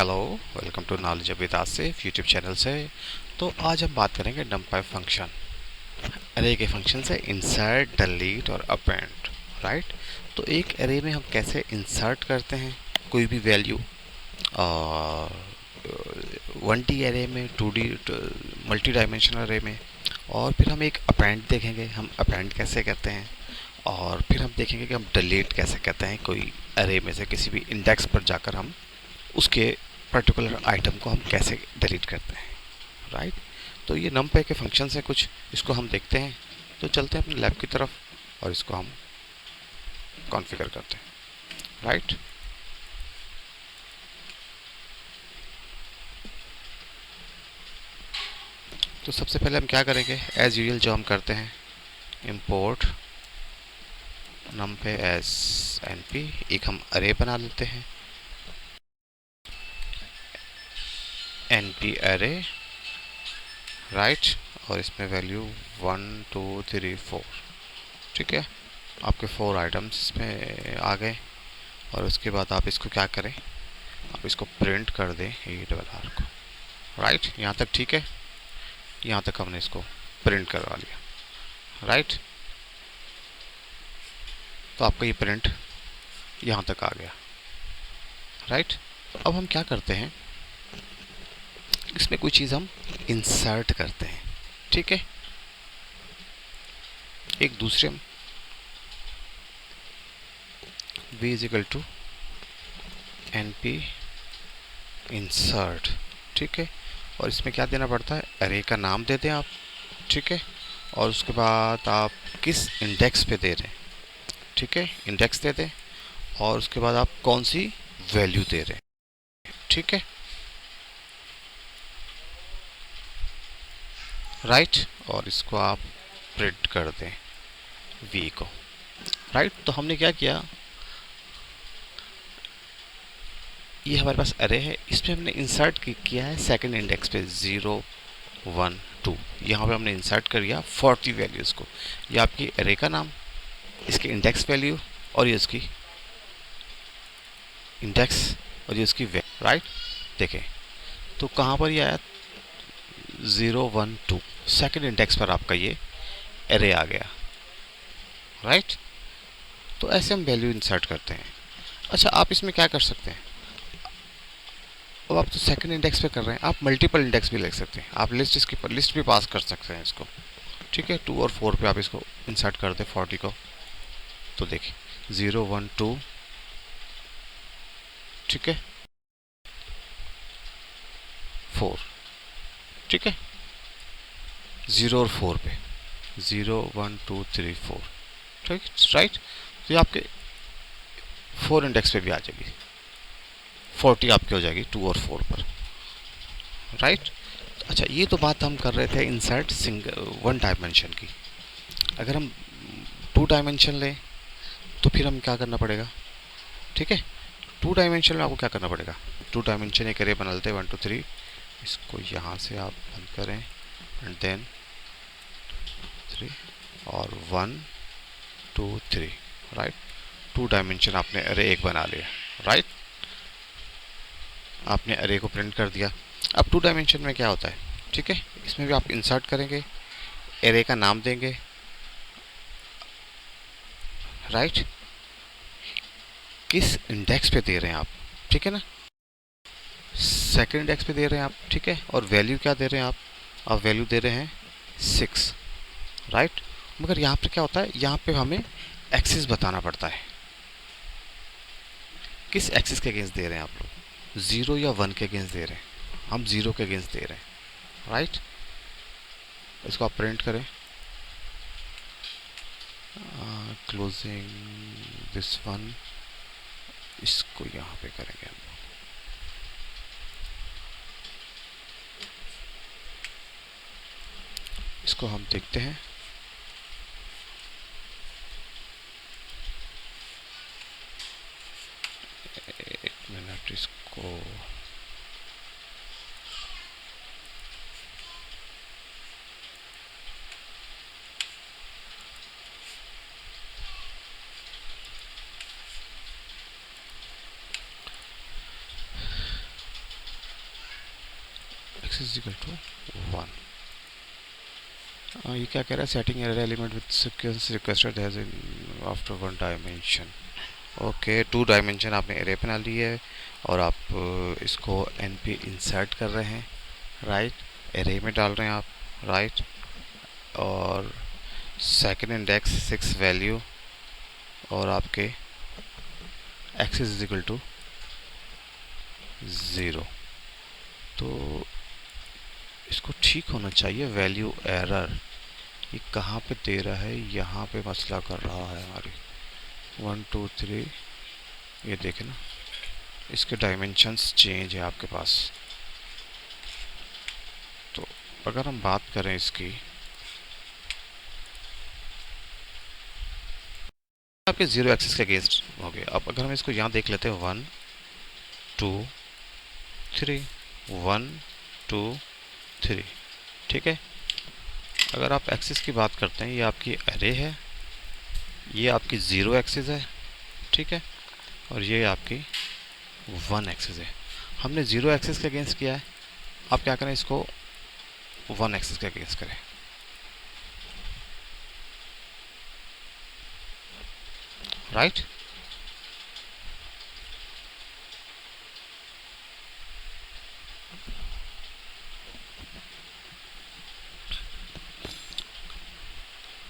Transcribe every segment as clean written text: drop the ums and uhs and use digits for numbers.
Hello, welcome to knowledge with Asif YouTube channel से। तो आज हम बात करेंगे नंपाई फंक्शन। अरे के फंक्शन से इंसर्ट, डिलीट और अपेंड, राइट। तो एक अरे में हम कैसे इंसर्ट करते हैं कोई भी वैल्यू, और 1D अरे में, 2D मल्टी डायमेंशनल अरे में, और फिर हम एक अपेंड देखेंगे, हम अपेंड कैसे करते हैं। और फिर हम देखेंगे कि हम डिलीट कैसे करते हैं कोई अरे में से किसी भी इंडेक्स पर जाकर हम उसके पर्टिकुलर आइटम को हम कैसे डिलीट करते हैं, राइट। तो ये नमपै के फंक्शन है कुछ, इसको हम देखते हैं। तो चलते हैं अपने लैब की तरफ और इसको हम कॉन्फ़िगर करते हैं, राइट। तो सबसे पहले हम क्या करेंगे, एज यूजुअल जो हम करते हैं, इंपोर्ट numpy एज np। एक हम अरे बना लेते हैं, np अरे, राइट। और इसमें वैल्यू 1 2 3 4, ठीक है। आपके 4 आइटम्स इसमें आ गए। और उसके बाद आप इसको क्या करें, आप इसको प्रिंट कर दें ARR को, राइट। यहाँ तक ठीक है, यहाँ तक हमने इसको प्रिंट करवा लिया, राइट। तो आपका ये प्रिंट यहाँ तक आ गया, राइट। तो अब हम क्या करते हैं, इसमें कोई चीज़ हम इंसर्ट करते हैं, ठीक है। एक दूसरे हम v is equal to np insert, ठीक है। और इसमें क्या देना पड़ता है, अरे का नाम दे दें आप, ठीक है। और उसके बाद आप किस इंडेक्स पे दे रहे हैं, ठीक है, इंडेक्स दे दें। और उसके बाद आप कौन सी वैल्यू दे रहे हैं, ठीक है, राइट। और इसको आप प्रिंट कर दें v को, राइट। तो हमने क्या किया, ये हमारे पास अरे है, इसमें हमने इंसर्ट किया है सेकंड इंडेक्स पे 0 1 2। यहाँ पे हमने इंसर्ट कर दिया 40 वैल्यूज़ को। ये आपकी अरे का नाम, इसके इंडेक्स वैल्यू, और ये उसकी इंडेक्स, और ये उसकी वैल्यू, राइट। देखें तो कहाँ पर ये आया, 0 1 2, सेकंड इंडेक्स पर आपका ये अरे आ गया, राइट। तो ऐसे हम वैल्यू इंसर्ट करते हैं। अच्छा, आप इसमें क्या कर सकते हैं, अब आप तो सेकंड इंडेक्स पे कर रहे हैं, आप मल्टीपल इंडेक्स भी लिख सकते हैं, आप लिस्ट इसकी लिस्ट भी पास कर सकते हैं इसको, ठीक है। 2 और 4 पे आप इसको इंसर्ट कर दें 40 को। तो देखिए 0 1 2, ठीक है, 4, ठीक है। 0 और 4 पे 0 1 2 3 4, ठीक, राइट। तो ये आपके 4 इंडेक्स पे भी आ जाएगी, 40 आपकी हो जाएगी 2 और 4 पर, राइट। अच्छा, ये तो बात हम कर रहे थे इंसर्ट सिंगल 1 डायमेंशन की। अगर हम 2 डायमेंशन लें तो फिर हम क्या करना पड़ेगा, ठीक है। 2 डायमेंशन में आपको क्या करना पड़ेगा, 2 डायमेंशन एक अरे बना लेते हैं 1 2 3। इसको यहाँ से आप बंद करें, एंड देन 3 और 1 2 3, राइट। 2 डायमेंशन आपने अरे एक बना लिया, राइट। आपने अरे को प्रिंट कर दिया। अब 2 डायमेंशन में क्या होता है, ठीक है, इसमें भी आप इंसर्ट करेंगे, एरे का नाम देंगे, राइट। किस इंडेक्स पे दे रहे हैं आप, ठीक है ना, सेकंड इंडेक्स पे दे रहे हैं आप, ठीक है। और वैल्यू क्या दे रहे हैं आप वैल्यू दे रहे हैं 6, राइट। मगर यहाँ पे क्या होता है, यहाँ पे हमें एक्सिस बताना पड़ता है, किस एक्सिस के अगेंस्ट दे रहे हैं आप लोग, 0 या 1 के अगेंस्ट दे रहे हैं, हम 0 के अगेंस्ट दे रहे हैं, राइट। इसको आप प्रिंट करें, क्लोजिंग दिस वन, इसको यहाँ पे करेंगे हम। इसको हम देखते हैं, एक मिनट, इसको x इज इक्वल टू 1। ये क्या कह रहा है, setting array element with sequence requested has after 1 dimension. Okay, 2 dimension आपने एरे बना ली है और आप इसको एन पे इंसर्ट कर रहे हैं, राइट, एरे में डाल रहे हैं आप, राइट, और सेकंड इंडेक्स 6 वैल्यू और आपके x इज इक्वल टू 0। तो इसको ठीक होना चाहिए, वैल्यू एरर ये कहाँ पे दे रहा है, यहाँ पे मसला कर रहा है हमारी 1 2 3, ये देखें ना, इसके डायमेंशंस चेंज है आपके पास। तो अगर हम बात करें इसकी, आपके 0 एक्सिस के अगेंस्ट हो गए। अब अगर हम इसको यहाँ देख लेते हैं 1 2 3 1 2 3, ठीक है। अगर आप एक्सिस की बात करते हैं, ये आपकी एरे है, ये आपकी 0 एक्सिस है, ठीक है, और ये आपकी 1 एक्सिस है। हमने 0 एक्सिस के अगेंस्ट किया है, आप क्या करें, इसको 1 एक्सिस के अगेंस्ट करें, राइट।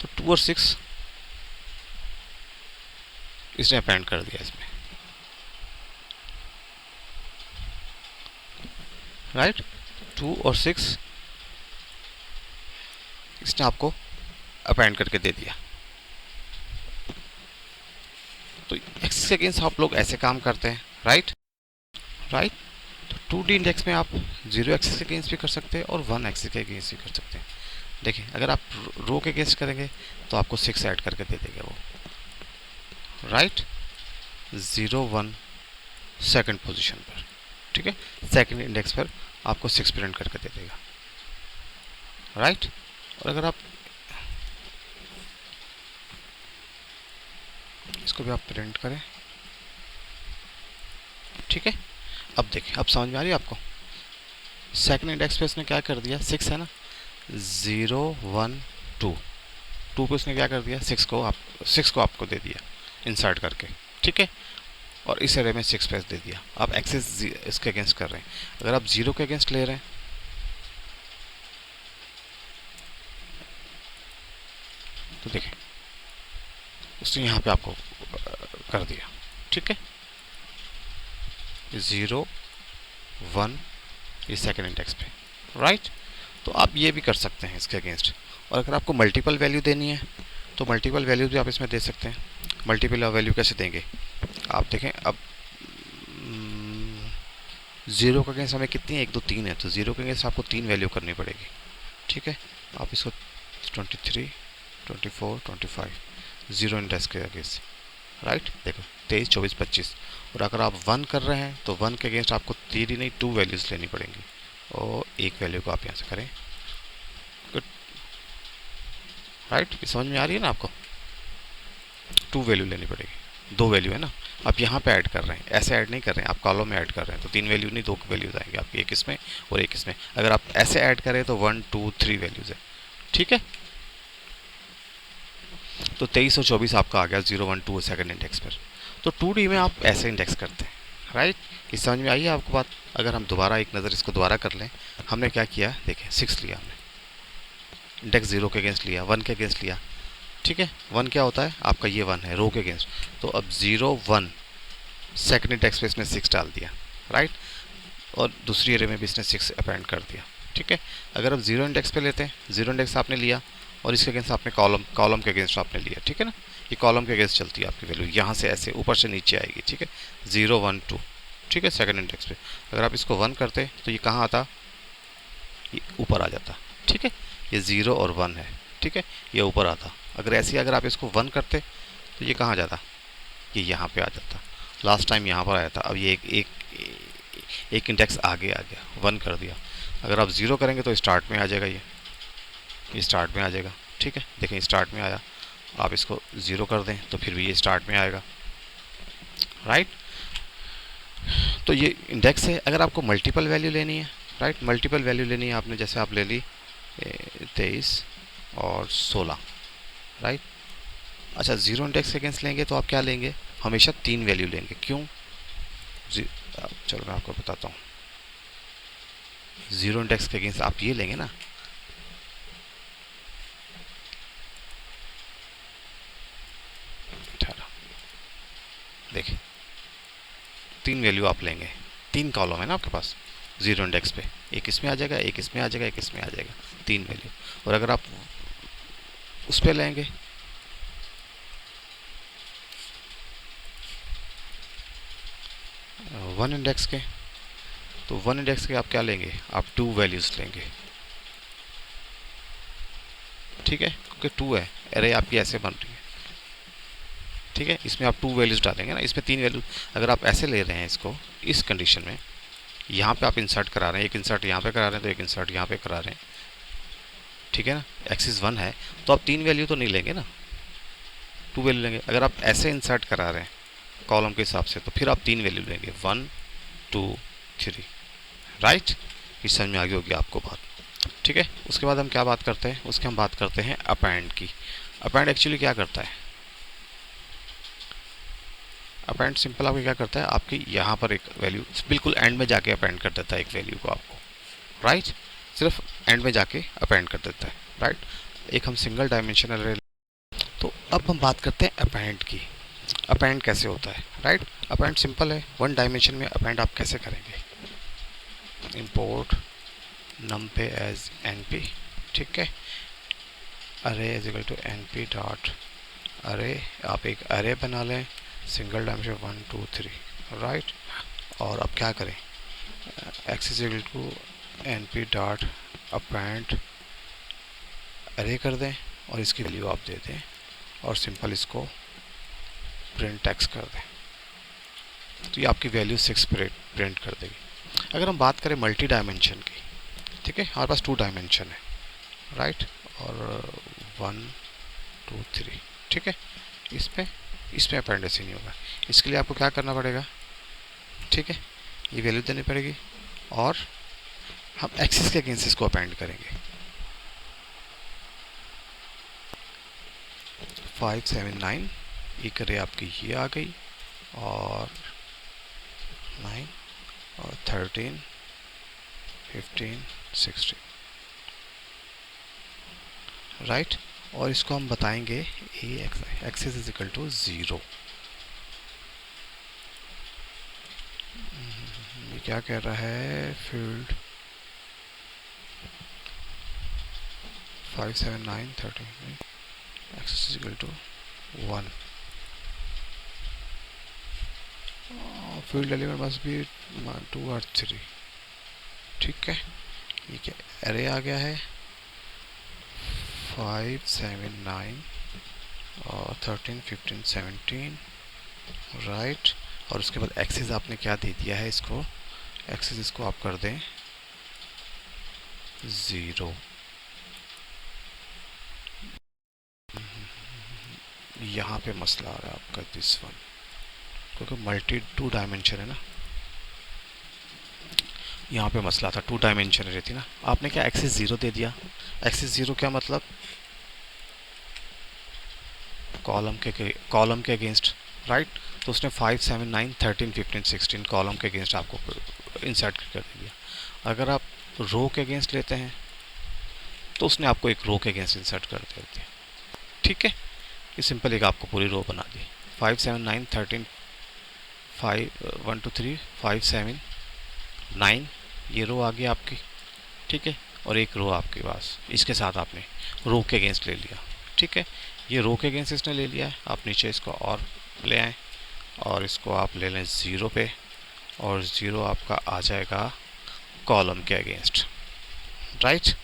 तो 2 और 6 इसने अपेंड कर दिया इसमें, राइट। 2 और 6 इसने आपको अपेंड करके दे दिया। तो एक्सिस के अगेंस्ट आप लोग ऐसे काम करते हैं, राइट, राइट। तो 2D इंडेक्स में आप 0 एक्सिस के अगेंस्ट भी कर सकते हैं और 1 एक्सिस के अगेंस्ट भी कर सकते हैं। देखिए, अगर आप रो के अगेंस्ट करेंगे तो आपको 6 ऐड करके दे देगा वो, राइट, 0 1 सेकंड पोजीशन पर, ठीक है, सेकंड इंडेक्स पर आपको 6 प्रिंट करके दे देगा, राइट। और अगर आप इसको भी आप प्रिंट करें, ठीक है। अब देखिए, अब समझ में आ रही है आपको, सेकंड इंडेक्स पे इसने क्या कर दिया, 6 है ना, 0 1 2 2 पे उसने क्या कर दिया, 6 को आपको दे दिया इंसर्ट करके, ठीक है, और इस एरे में 6 पेज दे दिया। आप एक्सेस इसके अगेंस्ट कर रहे हैं। अगर आप 0 के अगेंस्ट ले रहे हैं तो देखिए, उसने यहाँ पे आपको कर दिया, ठीक है, 0 1 ये सेकंड इंडेक्स पे, राइट। तो आप ये भी कर सकते हैं इसके अगेंस्ट। और अगर आपको मल्टीपल वैल्यू देनी है तो मल्टीपल वैल्यू भी आप इसमें दे सकते हैं। मल्टीपल वैल्यू कैसे देंगे, आप देखें, अब 0 का अगेंस्ट हमें कितनी है, 1 2 3 है, तो 0 के अगेंस्ट आपको 3 वैल्यू करनी पड़ेगी, ठीक है। आप इसको 23 24 25 0 इंडेक्स के अगेंस्ट, राइट, देखो 23 24 25। और अगर आप 1 कर रहे हैं तो 1 के अगेंस्ट आपको 3 ही नहीं 2 वैल्यूज़ लेनी पड़ेंगी, और एक वैल्यू को आप यहाँ से करें, गुड, राइट। ये समझ में आ रही है ना आपको, 2 वैल्यू लेनी पड़ेगी, 2 वैल्यू है ना। आप यहाँ पे ऐड कर रहे हैं, ऐसे ऐड नहीं कर रहे हैं, आप कॉलम में ऐड कर रहे हैं, तो 3 वैल्यू नहीं 2 वैल्यूज आएंगे आपकी, एक इसमें और एक इसमें। अगर आप ऐसे ऐड करें तो 1 2 3 वैल्यूज है, ठीक है। तो 23 और 24 आपका आ गया 0 1 2 सेकंड इंडेक्स पर। तो 2D में आप ऐसे इंडेक्स करते हैं, राइट। इस समझ में आई है आपको बात। अगर हम दोबारा एक नज़र इसको दोबारा कर लें, हमने क्या किया, देखिए 6 लिया हमने, इंडेक्स 0 के अगेंस्ट लिया, 1 के अगेंस्ट लिया, ठीक है। 1 क्या होता है आपका, ये 1 है रो के अगेंस्ट, तो अब 0 1 सेकंड इंडेक्स पे इसने 6 डाल दिया, राइट, और दूसरी एरे में भी इसने 6 अपेंड कर दिया, ठीक है। अगर आप 0 इंडेक्स पे लेते हैं, 0 इंडेक्स आपने लिया और इसके अगेंस्ट आपने कॉलम के अगेंस्ट आपने लिया, ठीक है ना, ये कॉलम के अगेंस्ट चलती है आपकी वैल्यू, यहाँ से ऐसे ऊपर से नीचे आएगी, ठीक है, 0 1 2, ठीक है, सेकंड इंडेक्स पे। अगर आप इसको 1 करते तो ये कहाँ आता, ये ऊपर आ जाता, ठीक है, ये 0 और 1 है, ठीक है, ये ऊपर आता। अगर ऐसे ही अगर आप इसको 1 करते तो ये कहाँ जाता, ये यहाँ पे आ जाता, लास्ट टाइम यहाँ पर आया था, अब ये एक इंडेक्स आगे आ गया, 1 कर दिया। अगर आप 0 करेंगे तो स्टार्ट में आ जाएगा, ये स्टार्ट में आ जाएगा, ठीक है, देखें स्टार्ट में आया। आप इसको 0 कर दें तो फिर भी ये स्टार्ट में आएगा, राइट। तो ये इंडेक्स है। अगर आपको मल्टीपल वैल्यू लेनी है राइट। मल्टीपल वैल्यू लेनी है आपने, जैसे आप ले ली 23 और 16, राइट। अच्छा, ज़ीरो इंडेक्स के अगेंस्ट लेंगे तो आप क्या लेंगे, हमेशा 3 वैल्यू लेंगे। क्यों? चलो मैं आपको बताता हूँ। ज़ीरो इंडेक्स के अगेंस्ट आप ये लेंगे ना, देखिए 3 वैल्यू आप लेंगे, 3 कॉलम है ना आपके पास ज़ीरो इंडेक्स पे, एक इसमें आ जाएगा, एक इसमें आ जाएगा, एक इसमें आ जाएगा, 3 वैल्यू। और अगर आप उस पे लेंगे वन इंडेक्स के, तो वन इंडेक्स के आप क्या लेंगे, आप 2 वैल्यूज़ लेंगे, ठीक है, क्योंकि 2 है, अरे आपकी ऐसे बन रही है, ठीक है। इसमें आप 2 वैल्यूज़ डालेंगे ना, इसमें 3 वैल्यू। अगर आप ऐसे ले रहे हैं इसको, इस कंडीशन में यहाँ पे आप इंसर्ट करा रहे हैं, एक इंसर्ट यहाँ पे करा रहे हैं, तो एक इंसर्ट यहाँ पे करा रहे हैं, ठीक है ना। एक्सिस 1 है तो आप 3 वैल्यू तो नहीं लेंगे ना, 2 वैल्यू लेंगे। अगर आप ऐसे इंसर्ट करा रहे हैं कॉलम के हिसाब से, तो फिर आप 3 वैल्यू लेंगे, 1 2 3, राइट। ये समझ में आ गई होगी आपको बात, ठीक है। उसके बाद हम क्या बात करते हैं, उसके हम बात करते हैं अपेंड की। अपेंड एक्चुअली क्या करता है, अपेंड सिंपल आपको क्या करता है, आपकी यहाँ पर एक वैल्यू बिल्कुल एंड में जाके अपेंड कर देता है एक वैल्यू को आपको, राइट। सिर्फ एंड में जाके अपेंड कर देता है, राइट। एक हम सिंगल डायमेंशनल अरे। तो अब हम बात करते हैं अपेंड की। अपेंड कैसे होता है, राइट। अपेंड सिंपल है, वन डायमेंशन में अपेंड आप कैसे करेंगे, इंपोर्ट numpy एज np, ठीक है। Array is equal to np dot array, आप एक अरे बना लें सिंगल डायमेंशन 1 2 3, राइट। और अब क्या करें, x is equal to np dot append array कर दें, और इसकी वैल्यू आप दे दें, और सिंपल इसको प्रिंट टेक्स कर दें, तो ये आपकी वैल्यू 6 प्रिंट कर देगी। अगर हम बात करें मल्टी डायमेंशन की, ठीक है, हमारे पास 2 डायमेंशन है, राइट, और 1 2 3, ठीक है। इसमें अपेंड ऐसे नहीं होगा, इसके लिए आपको क्या करना पड़ेगा, ठीक है, ये वैल्यू देनी पड़ेगी, और हम एक्सिस के अगेंस्ट इसको अपेंड करेंगे। 5 7 9 एक रे आपकी ये आ गई, और 9 और 13 15 16, राइट। और इसको हम बताएंगे a axis is equal to 0। ये क्या कह रहा है, field 5 7 9 13, axis is equal to 1, field element must be 2 और 3, ठीक है। ये क्या एरे आ गया है, 5 7 9 और 13 15 17, राइट। और उसके बाद एक्सिस आपने क्या दे दिया है इसको, एक्सिस इसको आप कर दें 0। यहाँ पे मसला आ रहा है आपका दिस वन, क्योंकि मल्टी 2 डायमेंशन है ना, यहाँ पे मसला था 2 डायमेंशन रहती ना, आपने क्या एक्सिस 0 दे दिया। एक्सिस 0 क्या मतलब, कॉलम के अगेंस्ट, राइट। तो उसने 5 7 9 13 15 16 कॉलम के अगेंस्ट आपको इंसर्ट कर दिया। अगर आप रो के अगेंस्ट लेते हैं तो उसने आपको एक रो के अगेंस्ट इंसर्ट कर दिया, ठीक है। ये सिंपल एक आपको पूरी रो बना दी, 5 7 9 13 5 1 2 3 5 7 9, ये रो आ गई आपकी, ठीक है। और एक रो आपके पास इसके साथ आपने रो के अगेंस्ट ले लिया, ठीक है। ये रो के अगेंस्ट इसने ले लिया है, आप नीचे इसको और ले आएँ, और इसको आप ले लें 0 पे, और 0 आपका आ जाएगा कॉलम के अगेंस्ट, राइट।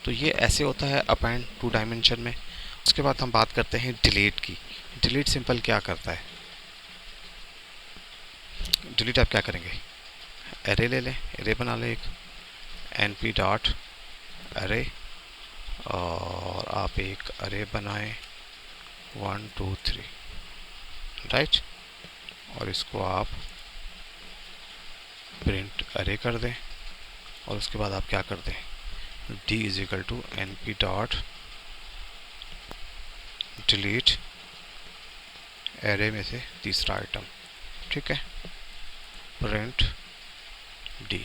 तो ये ऐसे होता है अपेंड 2 डायमेंशन में। उसके बाद हम बात करते हैं डिलीट की। डिलीट सिंपल क्या करता है, डिलीट आप क्या करेंगे, एरे ले लें, एरे बना लें एक np डॉट अरे, और आप एक अरे बनाएं 1 2 3, राइट। और इसको आप प्रिंट अरे कर दें, और उसके बाद आप क्या कर दें, d is equal to n p dot delete array में से तीसरा आइटम, ठीक है, प्रिंट डी।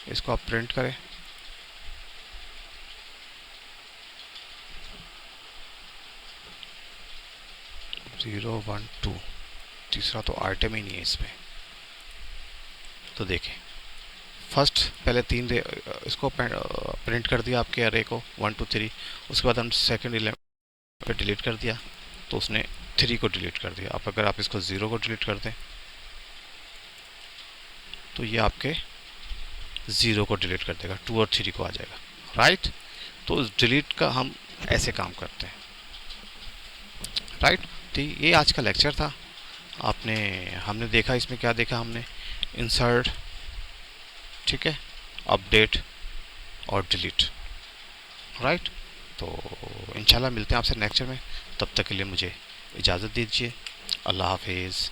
इसको आप प्रिंट करें, ज़ीरो वन टू, तीसरा तो आइटम ही नहीं है इसमें। तो देखें, फर्स्ट पहले तीन इसको प्रिंट कर दिया आपके अरे को 1 2 3, उसके बाद हम सेकंड एलिमेंट पे डिलीट कर दिया तो उसने 3 को डिलीट कर दिया। अब अगर आप इसको 0 को डिलीट कर दें तो ये आपके 0 को डिलीट कर देगा, 2 और 3 को आ जाएगा, राइट। तो डिलीट का हम ऐसे काम करते हैं, राइट। तो ये आज का लेक्चर था। हमने देखा, इसमें क्या देखा हमने, इंसर्ट, ठीक है, अपडेट और डिलीट, राइट। तो इंशाल्लाह मिलते हैं आपसे नेक्स्ट में, तब तक के लिए मुझे इजाज़त दीजिए। अल्लाह हाफिज़।